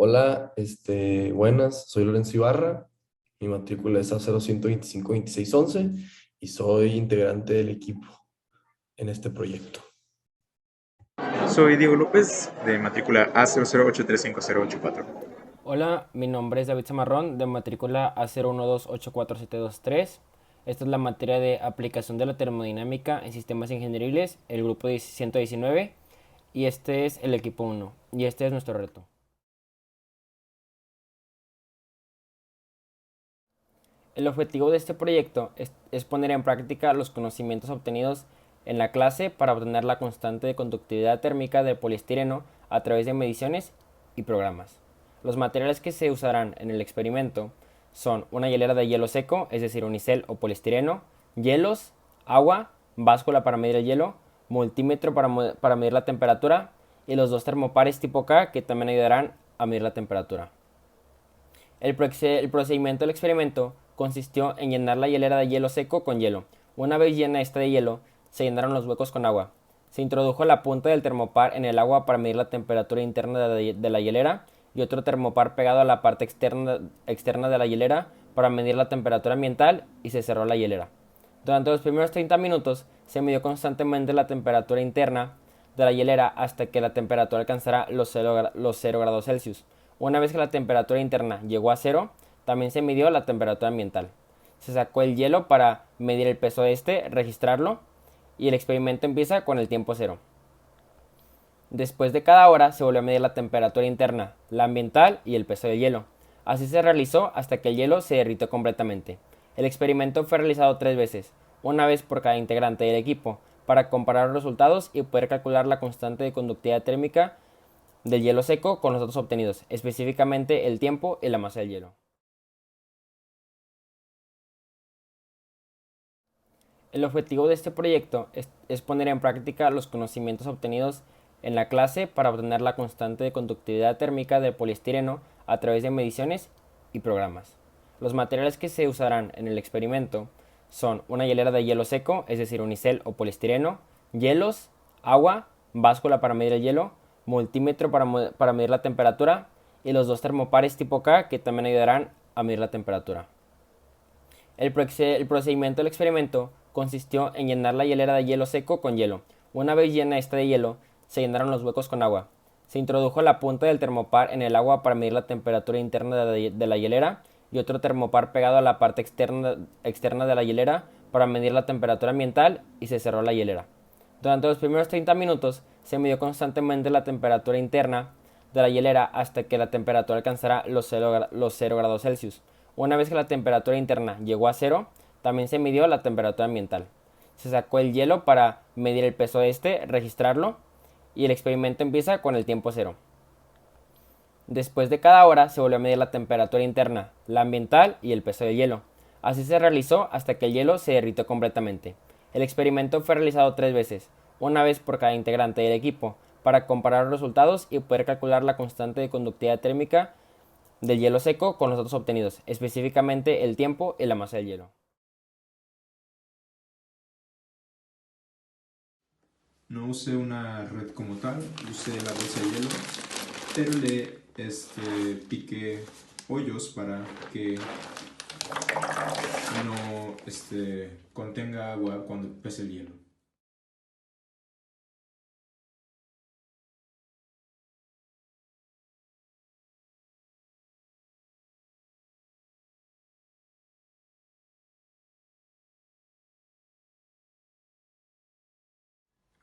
Hola, buenas, soy Lorenzo Ibarra, mi matrícula es A01252611 y soy integrante del equipo en este proyecto. Soy Diego López, de matrícula A00835084. Hola, mi nombre es David Zamarrón, de matrícula A01284723. Esta es la materia de aplicación de la termodinámica en sistemas ingenieriles, el grupo 119, y este es el equipo 1, y este es nuestro reto. El objetivo de este proyecto es poner en práctica los conocimientos obtenidos en la clase para obtener la constante de conductividad térmica del poliestireno a través de mediciones y programas. Los materiales que se usarán en el experimento son una hielera de hielo seco, es decir, unicel o poliestireno, hielos, agua, báscula para medir el hielo, multímetro para medir la temperatura y los dos termopares tipo K que también ayudarán a medir la temperatura. El procedimiento del experimento consistió en llenar la hielera de hielo seco con hielo. Una vez llena esta de hielo, se llenaron los huecos con agua. Se introdujo la punta del termopar en el agua para medir la temperatura interna de la hielera y otro termopar pegado a la parte externa de la hielera para medir la temperatura ambiental y se cerró la hielera. Durante los primeros 30 minutos se midió constantemente la temperatura interna de la hielera hasta que la temperatura alcanzara los 0 grados Celsius. Una vez que la temperatura interna llegó a 0, también se midió la temperatura ambiental. Se sacó el hielo para medir el peso de este, registrarlo, y el experimento empieza con el tiempo 0. Después de cada hora se volvió a medir la temperatura interna, la ambiental y el peso del hielo. Así se realizó hasta que el hielo se derritió completamente. El experimento fue realizado 3 veces, una vez por cada integrante del equipo, para comparar los resultados y poder calcular la constante de conductividad térmica del hielo seco con los datos obtenidos, específicamente el tiempo y la masa del hielo. El objetivo de este proyecto es poner en práctica los conocimientos obtenidos en la clase para obtener la constante de conductividad térmica del poliestireno a través de mediciones y programas. Los materiales que se usarán en el experimento son una hielera de hielo seco, es decir, unicel o poliestireno, hielos, agua, báscula para medir el hielo, multímetro para medir la temperatura y los dos termopares tipo K que también ayudarán a medir la temperatura. El procedimiento del experimento consistió en llenar la hielera de hielo seco con hielo. Una vez llena esta de hielo, se llenaron los huecos con agua. Se introdujo la punta del termopar en el agua para medir la temperatura interna de la hielera y otro termopar pegado a la parte externa de la hielera para medir la temperatura ambiental y se cerró la hielera. Durante los primeros 30 minutos se midió constantemente la temperatura interna de la hielera hasta que la temperatura alcanzara los 0 grados Celsius. Una vez que la temperatura interna llegó a 0, también se midió la temperatura ambiental. Se sacó el hielo para medir el peso de este, registrarlo, y el experimento empieza con el tiempo 0. Después de cada hora se volvió a medir la temperatura interna, la ambiental y el peso del hielo. Así se realizó hasta que el hielo se derritió completamente. El experimento fue realizado 3 veces, una vez por cada integrante del equipo, para comparar los resultados y poder calcular la constante de conductividad térmica del hielo seco con los datos obtenidos, específicamente el tiempo y la masa del hielo. No usé una red como tal, usé la bolsa de hielo, pero le piqué hoyos para que no contenga agua cuando pese el hielo.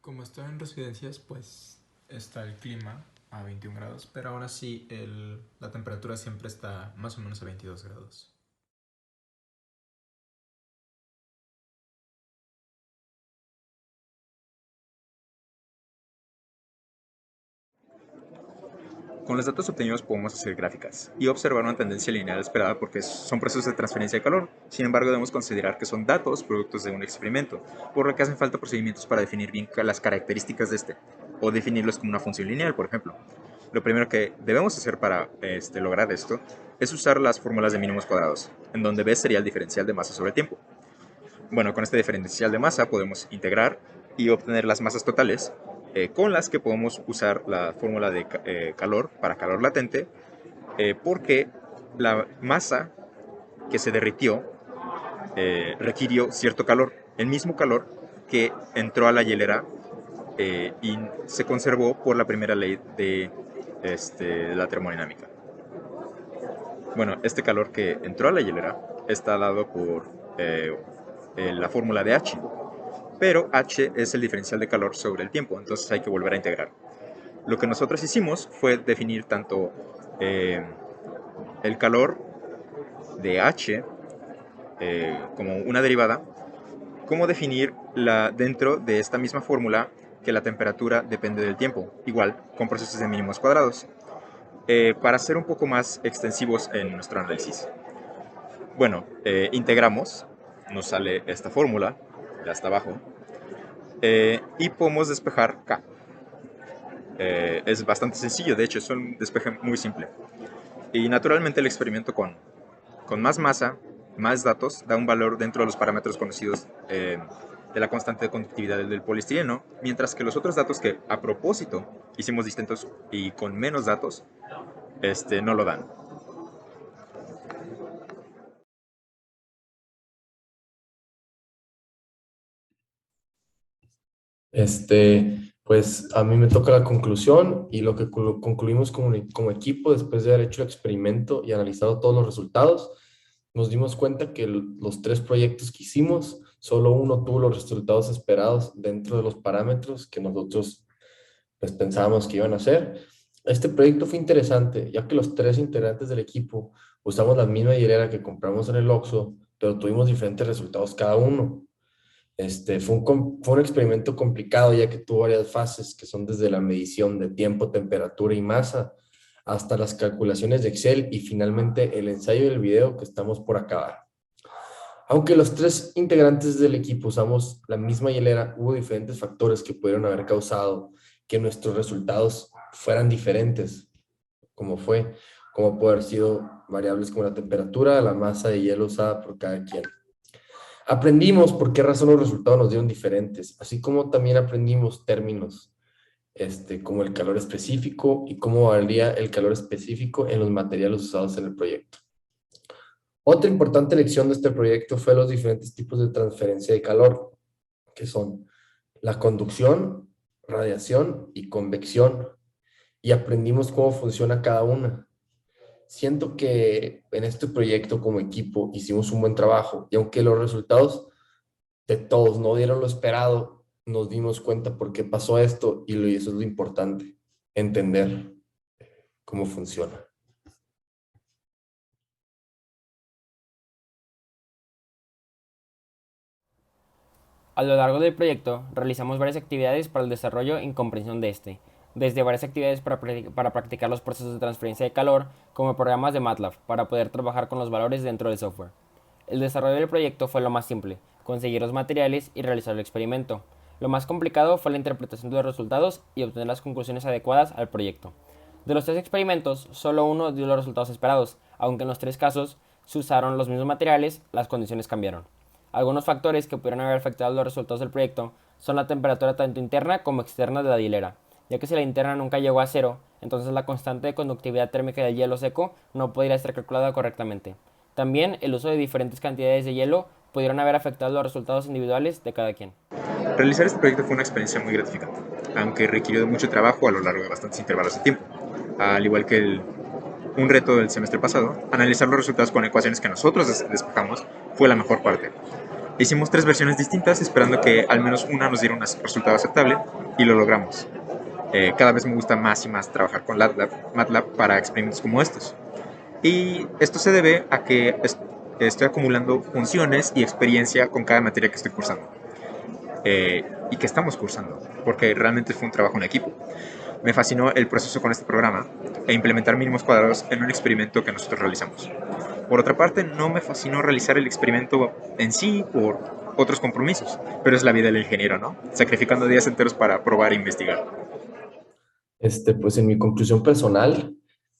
Como estoy en residencias, pues está el clima a 21 grados, pero aún así la temperatura siempre está más o menos a 22 grados. Con los datos obtenidos podemos hacer gráficas y observar una tendencia lineal esperada porque son procesos de transferencia de calor. Sin embargo, debemos considerar que son datos productos de un experimento, por lo que hacen falta procedimientos para definir bien las características de este, o definirlos como una función lineal, por ejemplo. Lo primero que debemos hacer para lograr esto es usar las fórmulas de mínimos cuadrados, en donde B sería el diferencial de masa sobre tiempo. Bueno, con este diferencial de masa podemos integrar y obtener las masas totales, con las que podemos usar la fórmula de calor para calor latente porque la masa que se derritió requirió cierto calor, el mismo calor que entró a la hielera y se conservó por la primera ley de la termodinámica. Bueno, este calor que entró a la hielera está dado por la fórmula de H, pero H es el diferencial de calor sobre el tiempo, entonces hay que volver a integrar. Lo que nosotros hicimos fue definir tanto el calor de H como una derivada, como definir dentro de esta misma fórmula que la temperatura depende del tiempo, igual con procesos de mínimos cuadrados, para ser un poco más extensivos en nuestro análisis. Bueno, integramos, nos sale esta fórmula, ya está abajo, y podemos despejar K. Es bastante sencillo, de hecho es un despeje muy simple. Y naturalmente el experimento con más masa, más datos, da un valor dentro de los parámetros conocidos de la constante de conductividad del poliestireno, mientras que los otros datos que a propósito hicimos distintos y con menos datos, no lo dan. Pues a mí me toca la conclusión y lo que concluimos como equipo después de haber hecho el experimento y analizado todos los resultados, nos dimos cuenta que los tres proyectos que hicimos, solo uno tuvo los resultados esperados dentro de los parámetros que nosotros pues pensábamos que iban a hacer. Este proyecto fue interesante, ya que los tres integrantes del equipo usamos la misma hilera que compramos en el Oxxo, pero tuvimos diferentes resultados cada uno. Fue un experimento complicado ya que tuvo varias fases que son desde la medición de tiempo, temperatura y masa hasta las calculaciones de Excel y finalmente el ensayo del video que estamos por acabar. Aunque los tres integrantes del equipo usamos la misma hielera, hubo diferentes factores que pudieron haber causado que nuestros resultados fueran diferentes, como puede haber sido variables como la temperatura, la masa de hielo usada por cada quien. Aprendimos por qué razón los resultados nos dieron diferentes, así como también aprendimos términos como el calor específico y cómo varía el calor específico en los materiales usados en el proyecto. Otra importante lección de este proyecto fue los diferentes tipos de transferencia de calor, que son la conducción, radiación y convección, y aprendimos cómo funciona cada una. Siento que en este proyecto como equipo hicimos un buen trabajo y aunque los resultados de todos no dieron lo esperado, nos dimos cuenta por qué pasó esto y eso es lo importante, entender cómo funciona. A lo largo del proyecto, realizamos varias actividades para el desarrollo y comprensión de este, desde varias actividades para practicar los procesos de transferencia de calor, como programas de MATLAB, para poder trabajar con los valores dentro del software. El desarrollo del proyecto fue lo más simple, conseguir los materiales y realizar el experimento. Lo más complicado fue la interpretación de los resultados y obtener las conclusiones adecuadas al proyecto. De los tres experimentos, solo uno dio los resultados esperados, aunque en los tres casos se usaron los mismos materiales, las condiciones cambiaron. Algunos factores que pudieron haber afectado los resultados del proyecto son la temperatura tanto interna como externa de la hilera, ya que si la interna nunca llegó a cero, entonces la constante de conductividad térmica del hielo seco no podría estar calculada correctamente. También el uso de diferentes cantidades de hielo pudieron haber afectado los resultados individuales de cada quien. Realizar este proyecto fue una experiencia muy gratificante, aunque requirió de mucho trabajo a lo largo de bastantes intervalos de tiempo. Al igual que un reto del semestre pasado, analizar los resultados con ecuaciones que nosotros despejamos fue la mejor parte. Hicimos 3 versiones distintas esperando que al menos una nos diera un resultado aceptable y lo logramos. Cada vez me gusta más y más trabajar con MATLAB para experimentos como estos. Y esto se debe a que estoy acumulando funciones y experiencia con cada materia que estoy cursando. Y que estamos cursando, porque realmente fue un trabajo en equipo. Me fascinó el proceso con este programa e implementar mínimos cuadrados en un experimento que nosotros realizamos. Por otra parte, no me fascinó realizar el experimento en sí por otros compromisos, pero es la vida del ingeniero, ¿no? Sacrificando días enteros para probar e investigar. Pues en mi conclusión personal,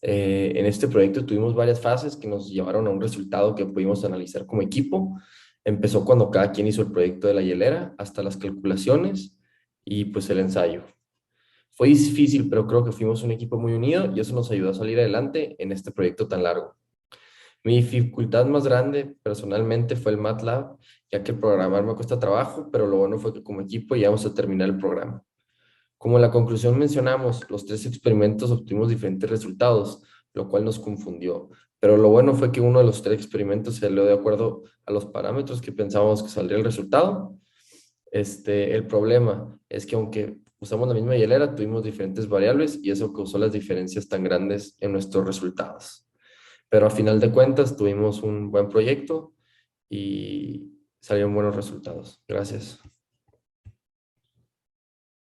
en este proyecto tuvimos varias fases que nos llevaron a un resultado que pudimos analizar como equipo. Empezó cuando cada quien hizo el proyecto de la hielera, hasta las calculaciones y pues el ensayo. Fue difícil, pero creo que fuimos un equipo muy unido y eso nos ayudó a salir adelante en este proyecto tan largo. Mi dificultad más grande personalmente fue el MATLAB, ya que programar me cuesta trabajo, pero lo bueno fue que como equipo llegamos a terminar el programa. Como en la conclusión mencionamos, los 3 experimentos obtuvimos diferentes resultados, lo cual nos confundió. Pero lo bueno fue que uno de los 3 experimentos salió de acuerdo a los parámetros que pensábamos que saldría el resultado. El problema es que aunque usamos la misma hielera, tuvimos diferentes variables y eso causó las diferencias tan grandes en nuestros resultados. Pero a final de cuentas tuvimos un buen proyecto y salieron buenos resultados. Gracias.